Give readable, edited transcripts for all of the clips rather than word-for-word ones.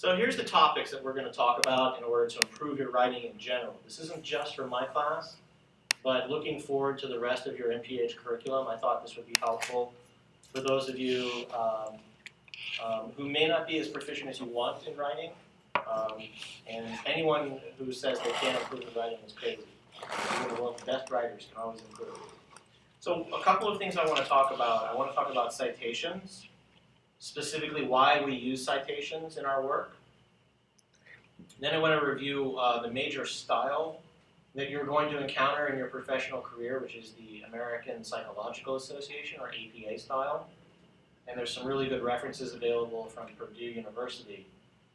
So here's the topics that we're going to talk about in order to improve your writing in general. This isn't just for my class, but looking forward to the rest of your MPH curriculum, I thought this would be helpful for those of you who may not be as proficient as you want in writing, and anyone who says they can't improve in writing is crazy. Even the world's best writers can always improve. So a couple of things I want to talk about. I want to talk about citations, specifically why we use citations in our work. Then I want to review the major style that you're going to encounter in your professional career, which is the American Psychological Association, or APA style. And there's some really good references available from Purdue University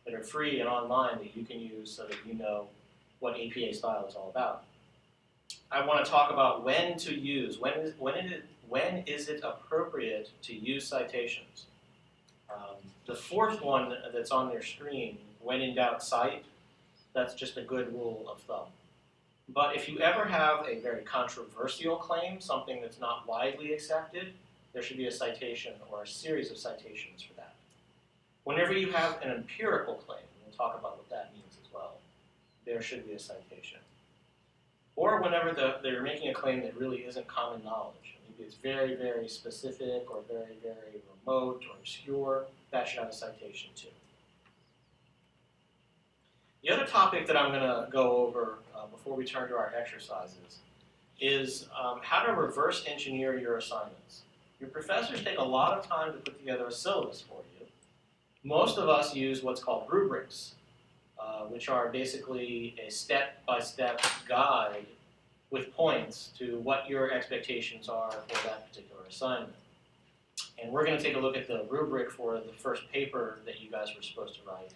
that are free and online that you can use so that you know what APA style is all about. I want to talk about when to use, when is it appropriate to use citations. The fourth one that's on your screen, when in doubt, cite, that's just a good rule of thumb. But if you ever have a very controversial claim, something that's not widely accepted, there should be a citation or a series of citations for that. Whenever you have an empirical claim, and we'll talk about what that means as well, there should be a citation. Or whenever they're making a claim that really isn't common knowledge. Maybe it's very, very specific or very, very remote or obscure, that should have a citation too. The other topic that I'm going to go over before we turn to our exercises is how to reverse engineer your assignments. Your professors take a lot of time to put together a syllabus for you. Most of us use what's called rubrics, which are basically a step-by-step guide with points to what your expectations are for that particular assignment. And we're going to take a look at the rubric for the first paper that you guys were supposed to write.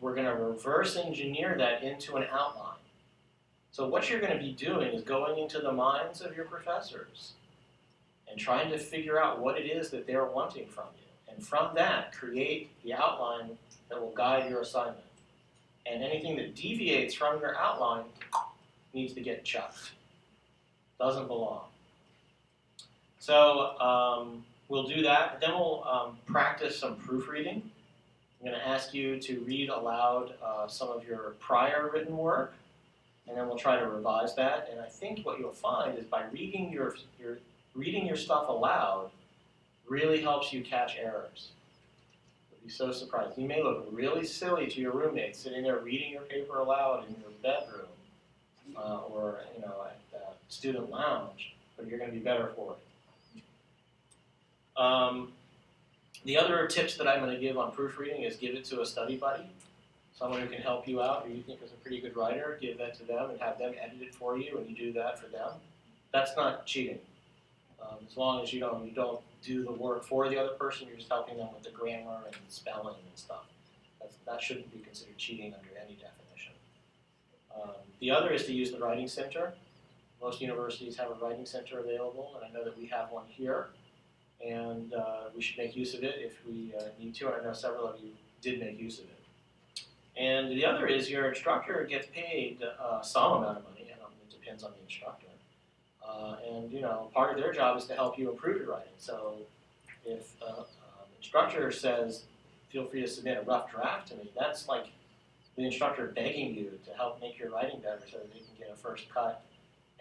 We're going to reverse engineer that into an outline. So what you're going to be doing is going into the minds of your professors and trying to figure out what it is that they're wanting from you. And from that, create the outline that will guide your assignment. And anything that deviates from your outline needs to get chucked. Doesn't belong. So we'll do that. Then we'll practice some proofreading. I'm going to ask you to read aloud some of your prior written work, and then we'll try to revise that. And I think what you'll find is by reading your stuff aloud really helps you catch errors. You'll be so surprised. You may look really silly to your roommates sitting there reading your paper aloud in your bedroom or at the student lounge, but you're going to be better for it. The other tips that I'm going to give on proofreading is give it to a study buddy, someone who can help you out, who you think is a pretty good writer. Give that to them and have them edit it for you, and you do that for them. That's not cheating. As long as you don't do the work for the other person, you're just helping them with the grammar and spelling and stuff. That shouldn't be considered cheating under any definition. The other is to use the writing center. Most universities have a writing center available, and I know that we have one here. And we should make use of it if we need to, and I know several of you did make use of it. And the other is your instructor gets paid some amount of money. It depends on the instructor. And part of their job is to help you improve your writing. So if an instructor says, feel free to submit a rough draft to me, that's like the instructor begging you to help make your writing better so that they can get a first cut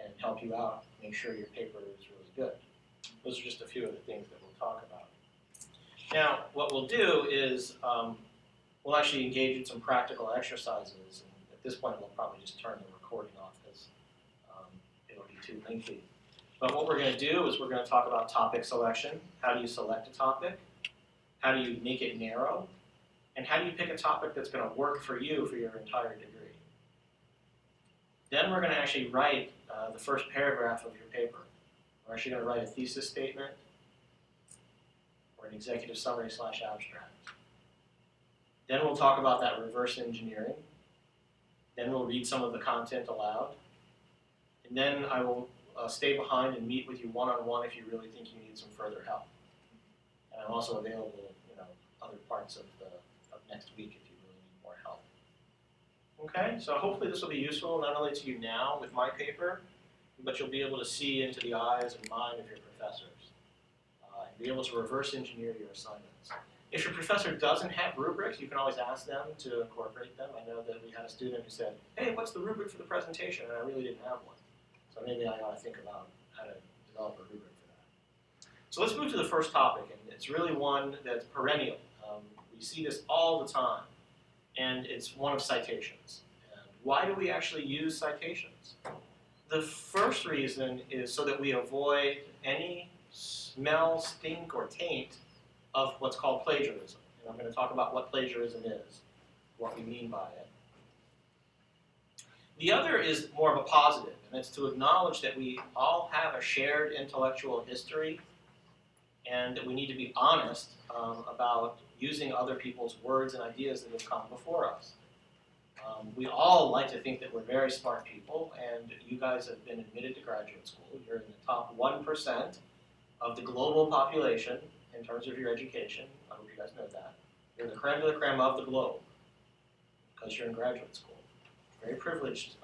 and help you out, make sure your paper is really good. Those are just a few of the things that we'll talk about. Now, what we'll do is we'll actually engage in some practical exercises. And at this point, we'll probably just turn the recording off because it'll be too lengthy. But what we're going to do is we're going to talk about topic selection. How do you select a topic? How do you make it narrow? And how do you pick a topic that's going to work for you for your entire degree? Then we're going to actually write the first paragraph of your paper. We're actually going to write a thesis statement or an executive summary / abstract. Then we'll talk about that reverse engineering. Then we'll read some of the content aloud. And then I will stay behind and meet with you one-on-one if you really think you need some further help. And I'm also available, other parts of next week if you really need more help. Okay, so hopefully this will be useful not only to you now with my paper, but you'll be able to see into the eyes and mind of your professors and be able to reverse engineer your assignments. If your professor doesn't have rubrics, you can always ask them to incorporate them. I know that we had a student who said, hey, what's the rubric for the presentation? And I really didn't have one. So maybe I ought to think about how to develop a rubric for that. So let's move to the first topic, and it's really one that's perennial. We see this all the time, and it's one of citations. And why do we actually use citations? The first reason is so that we avoid any smell, stink, or taint of what's called plagiarism. And I'm going to talk about what plagiarism is, what we mean by it. The other is more of a positive, and it's to acknowledge that we all have a shared intellectual history and that we need to be honest about using other people's words and ideas that have come before us. We all like to think that we're very smart people, and you guys have been admitted to graduate school. You're in the top 1% of the global population in terms of your education. I hope you guys know that. You're the creme de la creme of the globe because you're in graduate school. Very privileged.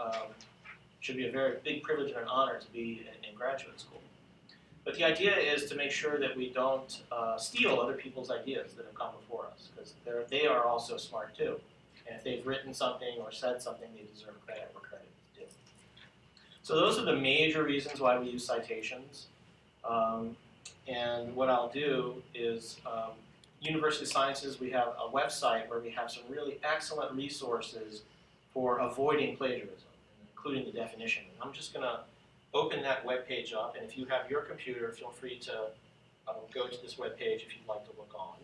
Should be a very big privilege and an honor to be in graduate school. But the idea is to make sure that we don't steal other people's ideas that have come before us, because they are also smart too. And if they've written something or said something, they deserve credit where credit is due. So those are the major reasons why we use citations. And what I'll do is, University of Sciences, we have a website where we have some really excellent resources for avoiding plagiarism, including the definition. And I'm just going to open that web page up, and if you have your computer, feel free to go to this web page if you'd like to look on.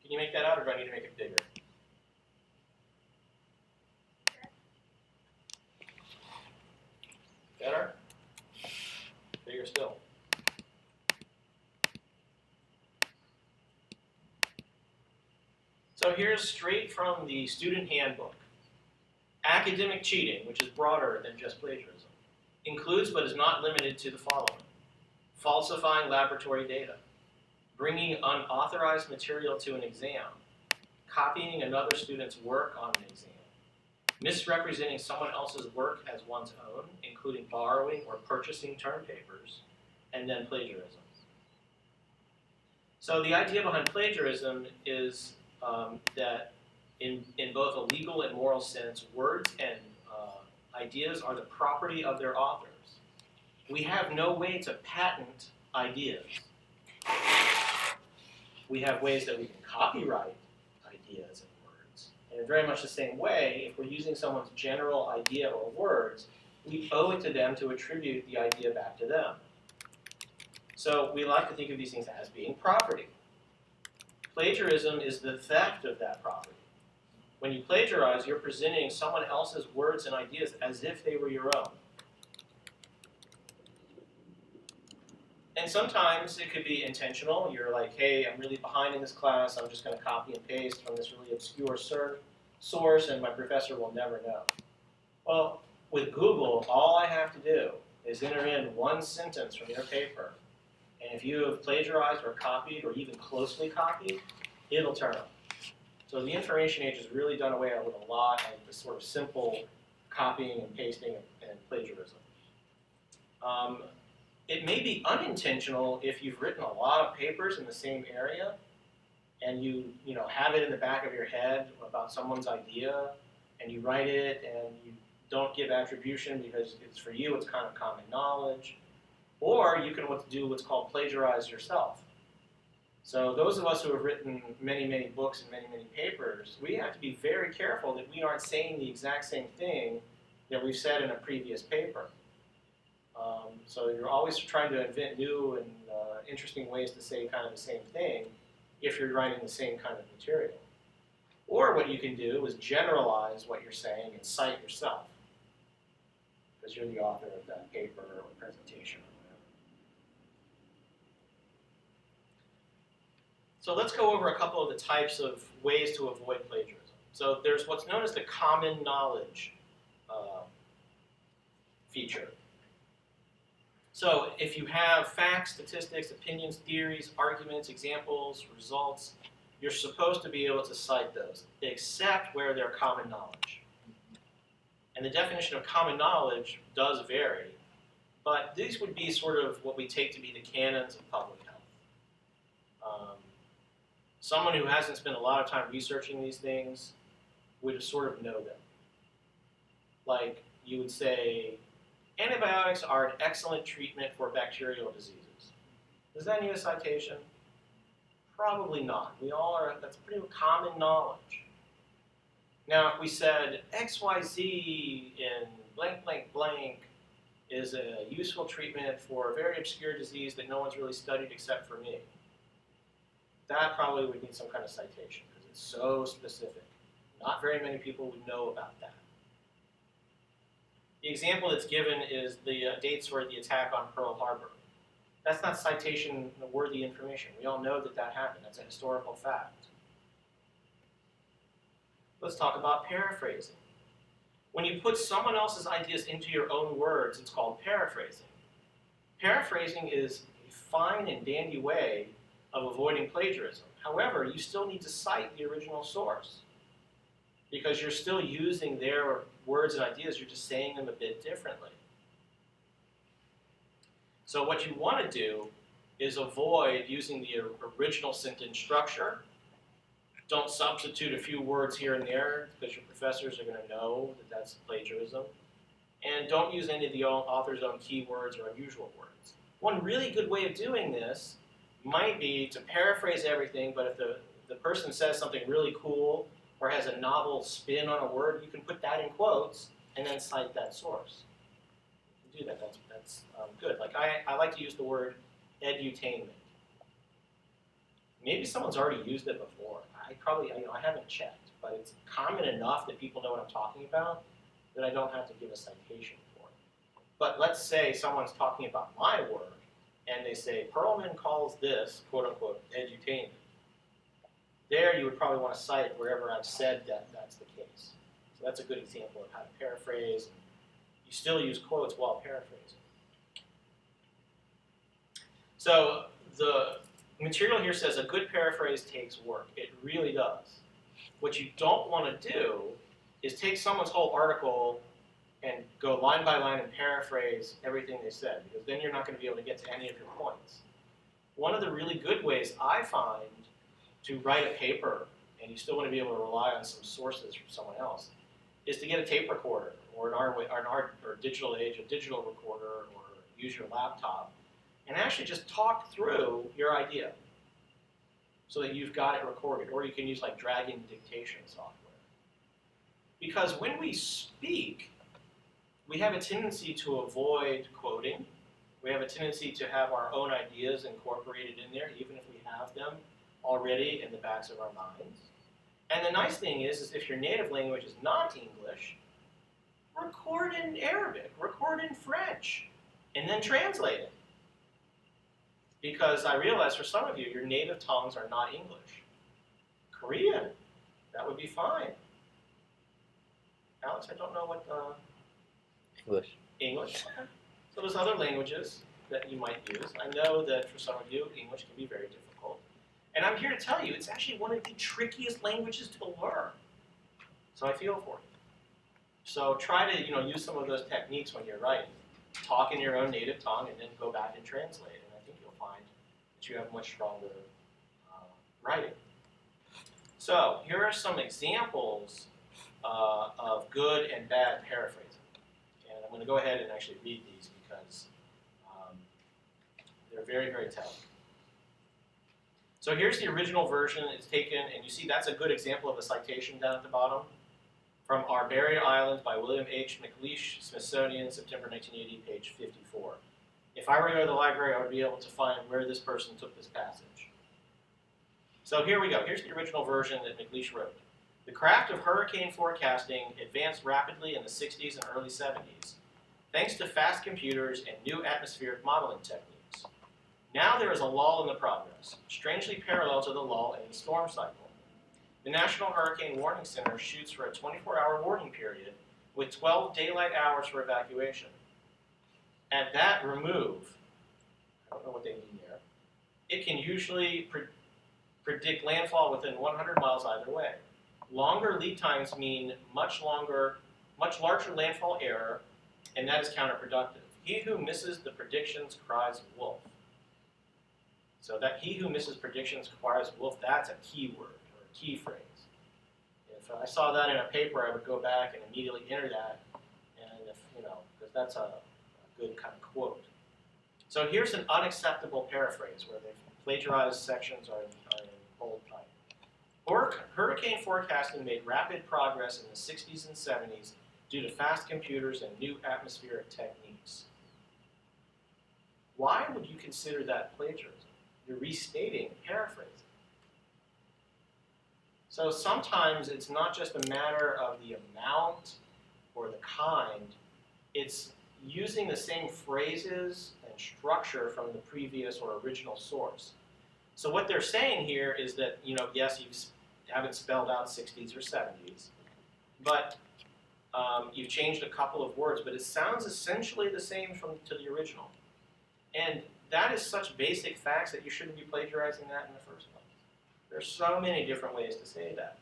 Can you make that out, or do I need to make it bigger? Better? Bigger still. So here's straight from the student handbook. Academic cheating, which is broader than just plagiarism, includes but is not limited to the following: falsifying laboratory data, bringing unauthorized material to an exam, copying another student's work on an exam, misrepresenting someone else's work as one's own, including borrowing or purchasing term papers, and then plagiarism. So the idea behind plagiarism is that in both a legal and moral sense, words and ideas are the property of their authors. We have no way to patent ideas. We have ways that we can copyright ideas and words. And in very much the same way, if we're using someone's general idea or words, we owe it to them to attribute the idea back to them. So we like to think of these things as being property. Plagiarism is the theft of that property. When you plagiarize, you're presenting someone else's words and ideas as if they were your own. And sometimes it could be intentional. You're like, hey, I'm really behind in this class. I'm just going to copy and paste from this really obscure source, and my professor will never know. Well, with Google, all I have to do is enter in one sentence from your paper. And if you have plagiarized or copied or even closely copied, it'll turn up. So the information age has really done away with a lot of the sort of simple copying and pasting and plagiarism. It may be unintentional if you've written a lot of papers in the same area and you have it in the back of your head about someone's idea, and you write it and you don't give attribution because it's for you, it's kind of common knowledge. Or you can do what's called plagiarize yourself. So those of us who have written many, many books and many, many papers, we have to be very careful that we aren't saying the exact same thing that we've said in a previous paper. So you're always trying to invent new and interesting ways to say kind of the same thing if you're writing the same kind of material. Or what you can do is generalize what you're saying and cite yourself, because you're the author of that paper or presentation or whatever. So let's go over a couple of the types of ways to avoid plagiarism. So there's what's known as the common knowledge feature. So if you have facts, statistics, opinions, theories, arguments, examples, results, you're supposed to be able to cite those, except where they're common knowledge. And the definition of common knowledge does vary, but these would be sort of what we take to be the canons of public health. Someone who hasn't spent a lot of time researching these things would sort of know them. Like you would say, antibiotics are an excellent treatment for bacterial diseases. Does that need a citation? Probably not. We all are, that's pretty common knowledge. Now, if we said XYZ in blank, blank, blank is a useful treatment for a very obscure disease that no one's really studied except for me, that probably would need some kind of citation because it's so specific. Not very many people would know about that. The example that's given is the dates for the attack on Pearl Harbor. That's not citation-worthy information. We all know that that happened. That's a historical fact. Let's talk about paraphrasing. When you put someone else's ideas into your own words, it's called paraphrasing. Paraphrasing is a fine and dandy way of avoiding plagiarism. However, you still need to cite the original source because you're still using their words and ideas, you're just saying them a bit differently. So what you want to do is avoid using the original sentence structure. Don't substitute a few words here and there because your professors are going to know that that's plagiarism. And don't use any of the author's own keywords or unusual words. One really good way of doing this might be to paraphrase everything, but if the person says something really cool or has a novel spin on a word, you can put that in quotes and then cite that source. You can do that. That's good. Like I like to use the word edutainment. Maybe someone's already used it before. I haven't checked, but it's common enough that people know what I'm talking about that I don't have to give a citation for it. But let's say someone's talking about my work and they say, Perlman calls this, quote unquote, edutainment. There you would probably want to cite wherever I've said that that's the case. So that's a good example of how to paraphrase. You still use quotes while paraphrasing. So the material here says a good paraphrase takes work. It really does. What you don't want to do is take someone's whole article and go line by line and paraphrase everything they said, because then you're not going to be able to get to any of your points. One of the really good ways I find to write a paper, and you still want to be able to rely on some sources from someone else, is to get a tape recorder, or in our digital age, a digital recorder, or use your laptop, and actually just talk through your idea so that you've got it recorded, or you can use like Dragon dictation software. Because when we speak, we have a tendency to avoid quoting. We have a tendency to have our own ideas incorporated in there, even if we have them already in the backs of our minds. And the nice thing is if your native language is not English, record in Arabic, record in French, and then translate it. Because I realize for some of you, your native tongues are not English. Korean, that would be fine. Alex, I don't know what English. English. So there's other languages that you might use. I know that for some of you, English can be very difficult. And I'm here to tell you, it's actually one of the trickiest languages to learn. So I feel for you. So try to use some of those techniques when you're writing. Talk in your own native tongue and then go back and translate. And I think you'll find that you have much stronger writing. So here are some examples of good and bad paraphrasing. And I'm going to go ahead and actually read these because they're very, very telling. So here's the original version. It's taken, and you see that's a good example of a citation down at the bottom. From Our Barrier Islands by William H. McLeish, Smithsonian, September 1980, page 54. If I were to go to the library, I would be able to find where this person took this passage. So here we go. Here's the original version that McLeish wrote. The craft of hurricane forecasting advanced rapidly in the 60s and early 70s, thanks to fast computers and new atmospheric modeling techniques. Now there is a lull in the progress, strangely parallel to the lull in the storm cycle. The National Hurricane Warning Center shoots for a 24-hour warning period with 12 daylight hours for evacuation. At that remove, I don't know what they mean there, it can usually predict landfall within 100 miles either way. Longer lead times mean much much larger landfall error, and that is counterproductive. He who misses the predictions cries wolf. So that he who misses predictions cries wolf, that's a keyword or a key phrase. If I saw that in a paper, I would go back and immediately enter that, and if, because that's a good kind of quote. So here's an unacceptable paraphrase where they've plagiarized sections are in bold type. Hurricane forecasting made rapid progress in the 60s and 70s due to fast computers and new atmospheric techniques. Why would you consider that plagiarism? You're restating, paraphrasing. So sometimes it's not just a matter of the amount or the kind, it's using the same phrases and structure from the previous or original source. So what they're saying here is that, yes, you haven't spelled out 60s or 70s, but you've changed a couple of words, but it sounds essentially the same to the original. And that is such basic facts that you shouldn't be plagiarizing that in the first place. There's so many different ways to say that.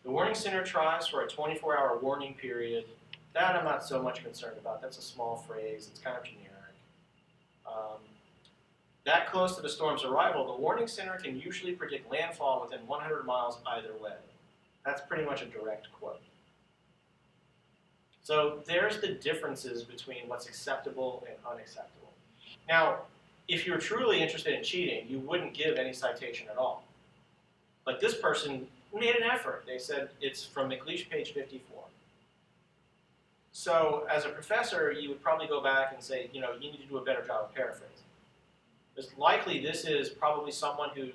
The Warning Center tries for a 24-hour warning period. That I'm not so much concerned about. That's a small phrase. It's kind of generic. That close to the storm's arrival, the Warning Center can usually predict landfall within 100 miles either way. That's pretty much a direct quote. So there's the differences between what's acceptable and unacceptable. Now, if you're truly interested in cheating, you wouldn't give any citation at all. But this person made an effort. They said it's from McLeish, page 54. So as a professor, you would probably go back and say, you need to do a better job of paraphrasing. It's likely this is probably someone who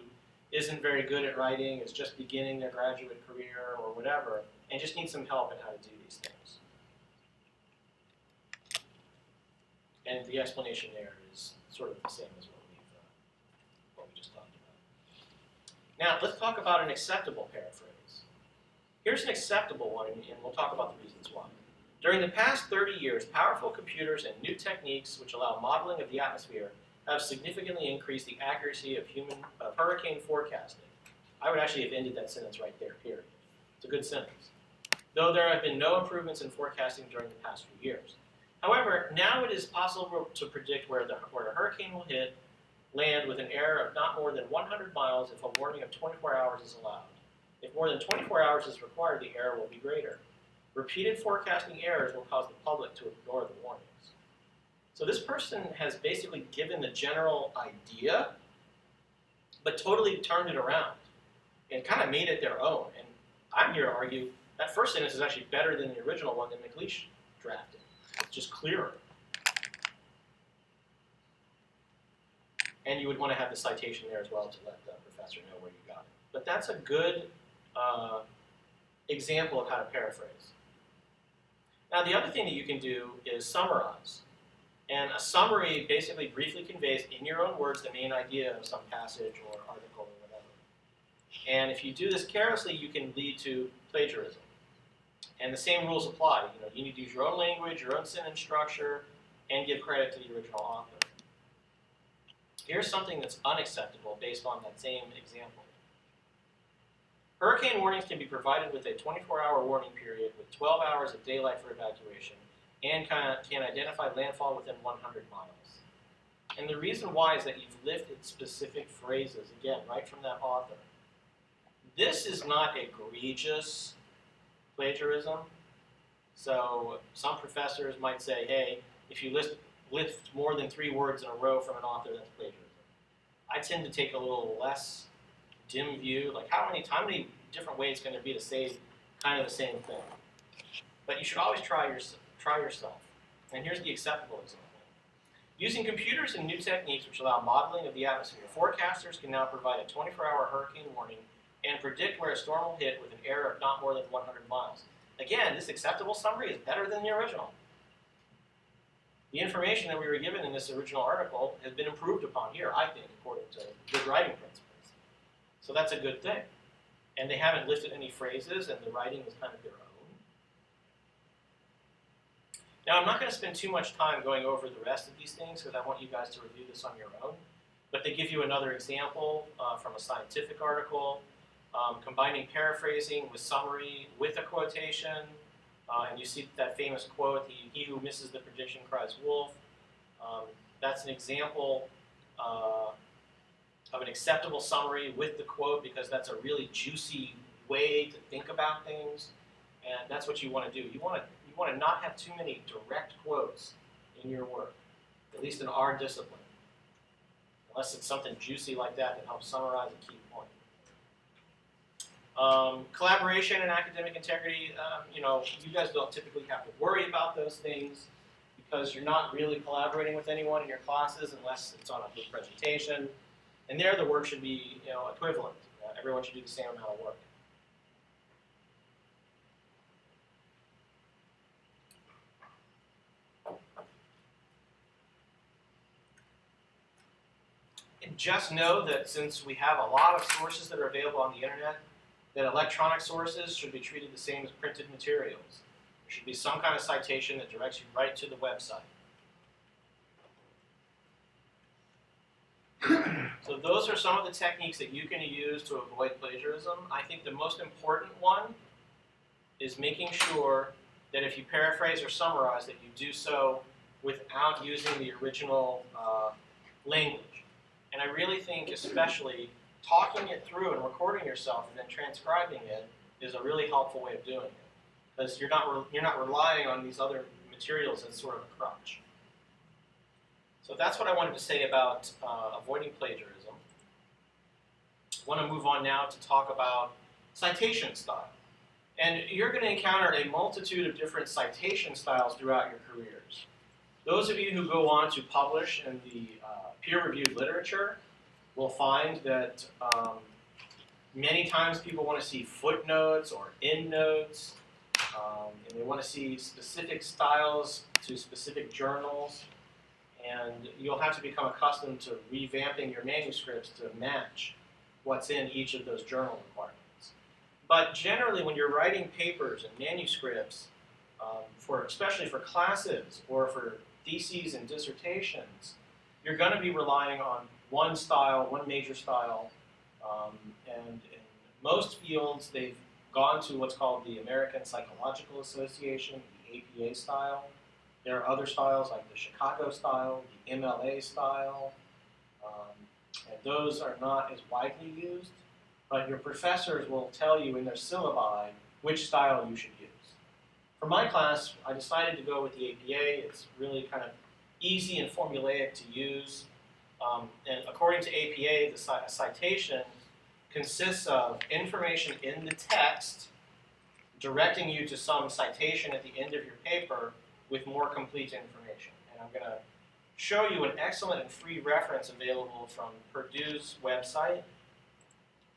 isn't very good at writing, is just beginning their graduate career or whatever, and just needs some help in how to do these things. And the explanation there is sort of the same as what we just talked about. Now, let's talk about an acceptable paraphrase. Here's an acceptable one, and we'll talk about the reasons why. During the past 30 years, powerful computers and new techniques which allow modeling of the atmosphere have significantly increased the accuracy of hurricane forecasting. I would actually have ended that sentence right there, period. It's a good sentence. Though there have been no improvements in forecasting during the past few years. However, now it is possible to predict where a hurricane will land with an error of not more than 100 miles if a warning of 24 hours is allowed. If more than 24 hours is required, the error will be greater. Repeated forecasting errors will cause the public to ignore the warnings. So this person has basically given the general idea, but totally turned it around and kind of made it their own. And I'm here to argue that first sentence is actually better than the original one that McLeish drafted. It's just clearer. And you would want to have the citation there as well to let the professor know where you got it. But that's a good example of how to paraphrase. Now the other thing that you can do is summarize. And a summary basically briefly conveys in your own words the main idea of some passage or article or whatever. And if you do this carelessly, you can lead to plagiarism. And the same rules apply. You need to use your own language, your own sentence structure, and give credit to the original author. Here's something that's unacceptable based on that same example. Hurricane warnings can be provided with a 24-hour warning period with 12 hours of daylight for evacuation and can identify landfall within 100 miles. And the reason why is that you've lifted specific phrases, again, right from that author. This is not egregious plagiarism. So some professors might say, hey, if you lift more than 3 words in a row from an author, that's plagiarism. I tend to take a little less dim view, like how many different ways can there be to say kind of the same thing? But you should always try yourself. And here's the acceptable example. Using computers and new techniques which allow modeling of the atmosphere, forecasters can now provide a 24-hour hurricane warning and predict where a storm will hit with an error of not more than 100 miles. Again, this acceptable summary is better than the original. The information that we were given in this original article has been improved upon here, I think, according to good writing principles. So that's a good thing. And they haven't listed any phrases, and the writing is kind of their own. Now, I'm not going to spend too much time going over the rest of these things because I want you guys to review this on your own. But they give you another example from a scientific article, combining paraphrasing with summary with a quotation, And you see that famous quote, he who misses the prediction cries wolf. That's an example of an acceptable summary with the quote, because that's a really juicy way to think about things, and that's what you want to do. You want to not have too many direct quotes in your work, at least in our discipline, unless it's something juicy like that that helps summarize a key point. Collaboration and academic integrity, you guys don't typically have to worry about those things because you're not really collaborating with anyone in your classes unless it's on a group presentation. And there the work should be equivalent. Everyone should do the same amount of work. And just know that since we have a lot of sources that are available on the internet, that electronic sources should be treated the same as printed materials. There should be some kind of citation that directs you right to the website. So those are some of the techniques that you can use to avoid plagiarism. I think the most important one is making sure that if you paraphrase or summarize, that you do so without using the original language. And I really think especially talking it through and recording yourself and then transcribing it is a really helpful way of doing it, because you're not relying on these other materials as sort of a crutch. So that's what I wanted to say about avoiding plagiarism. I want to move on now to talk about citation style. And you're going to encounter a multitude of different citation styles throughout your careers. Those of you who go on to publish in the peer-reviewed literature will find that many times people want to see footnotes or endnotes, and they want to see specific styles to specific journals. And you'll have to become accustomed to revamping your manuscripts to match what's in each of those journal requirements. But generally, when you're writing papers and manuscripts, especially for classes or for theses and dissertations, you're going to be relying on one style, one major style, and in most fields, they've gone to what's called the American Psychological Association, the APA style. There are other styles like the Chicago style, the MLA style, and those are not as widely used, but your professors will tell you in their syllabi which style you should use. For my class, I decided to go with the APA. It's really kind of easy and formulaic to use. And according to APA, the citation consists of information in the text directing you to some citation at the end of your paper with more complete information. And I'm going to show you an excellent and free reference available from Purdue's website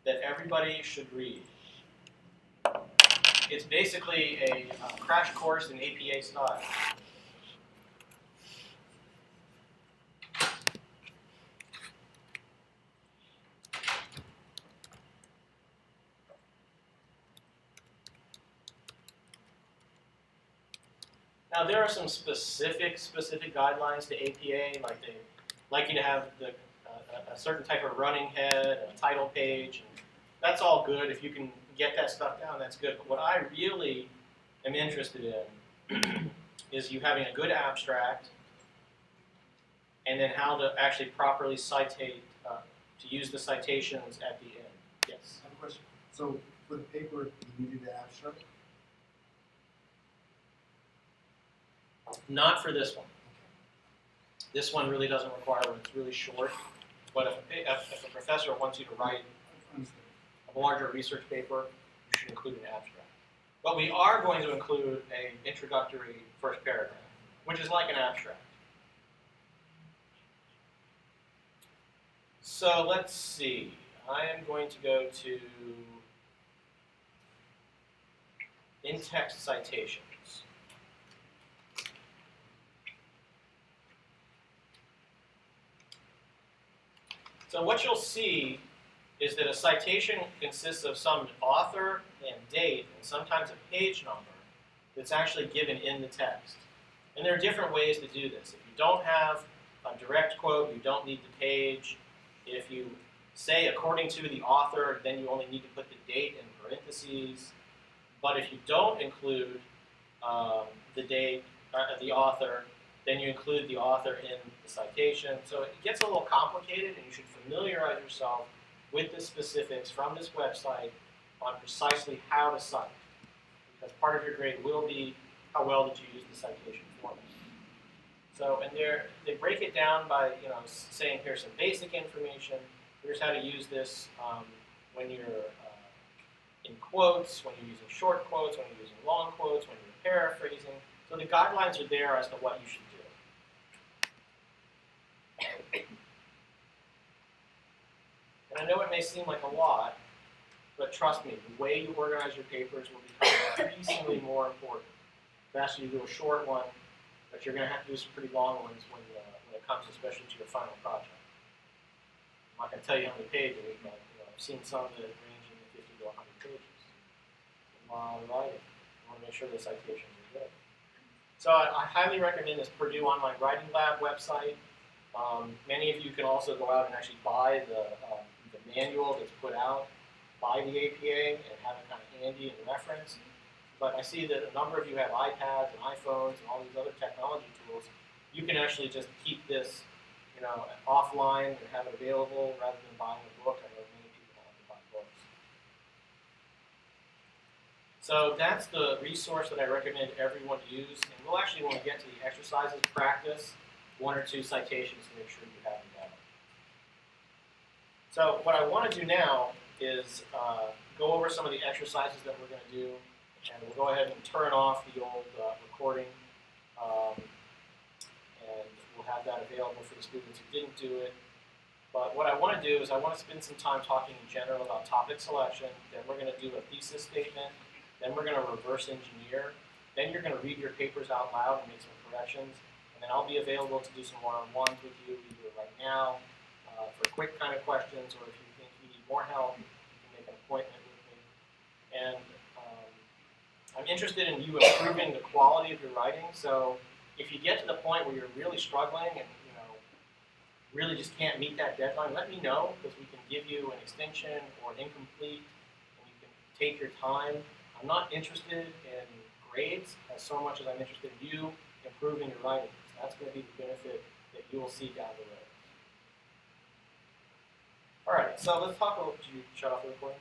that everybody should read. It's basically a crash course in APA style. Now there are some specific guidelines to APA, like they like you to have a certain type of running head, a title page, and that's all good. If you can get that stuff down, that's good. But what I really am interested in is you having a good abstract, and then how to actually properly citate, to use the citations at the end. Yes? I have a question. So for the paper, you needed the abstract? Not for this one. This one really doesn't require one. It's really short. But if a professor wants you to write a larger research paper, you should include an abstract. But we are going to include an introductory first paragraph, which is like an abstract. So let's see. I am going to go to in-text citations. So what you'll see is that a citation consists of some author and date, and sometimes a page number that's actually given in the text. And there are different ways to do this. If you don't have a direct quote, you don't need the page. If you say according to the author, then you only need to put the date in parentheses. But if you don't include the date, the author, then you include the author in the citation. So it gets a little complicated, and you should familiarize yourself with the specifics from this website on precisely how to cite. Because part of your grade will be how well did you use the citation format. So, and they break it down by, saying here's some basic information, here's how to use this when you're in quotes, when you're using short quotes, when you're using long quotes, when you're paraphrasing. So the guidelines are there as to what you should do. And I know it may seem like a lot, but trust me, the way you organize your papers will become increasingly more important. Faster you do a short one, but you're going to have to do some pretty long ones when it comes especially to your final project. I'm not going to tell you how many pages, but I've seen some that range in the 50 to 100 pages. A lot of writing. You want to make sure the citations are good. So I highly recommend this Purdue Online Writing Lab website. Many of you can also go out and actually buy the manual that's put out by the APA and have it kind of handy and reference. But I see that a number of you have iPads and iPhones and all these other technology tools. You can actually just keep this, offline and have it available rather than buying a book. I know many people have to buy books. So that's the resource that I recommend everyone use. And we'll actually want to get to the exercises practice, 1 or 2 citations to make sure you have them down. So what I want to do now is go over some of the exercises that we're going to do. And we'll go ahead and turn off the old recording, and we'll have that available for the students who didn't do it. But what I want to do is I want to spend some time talking in general about topic selection. Then we're going to do a thesis statement. Then we're going to reverse engineer. Then you're going to read your papers out loud and make some corrections. And then I'll be available to do some one-on-ones with you, either right now for quick kind of questions, or if you think you need more help, you can make an appointment with me. And I'm interested in you improving the quality of your writing. So if you get to the point where you're really struggling and really just can't meet that deadline, let me know, because we can give you an extension or an incomplete, and you can take your time. I'm not interested in grades as so much as I'm interested in you improving your writing. So that's going to be the benefit that you will see down the road. All right, so let's talk about. Did you shut off the recording?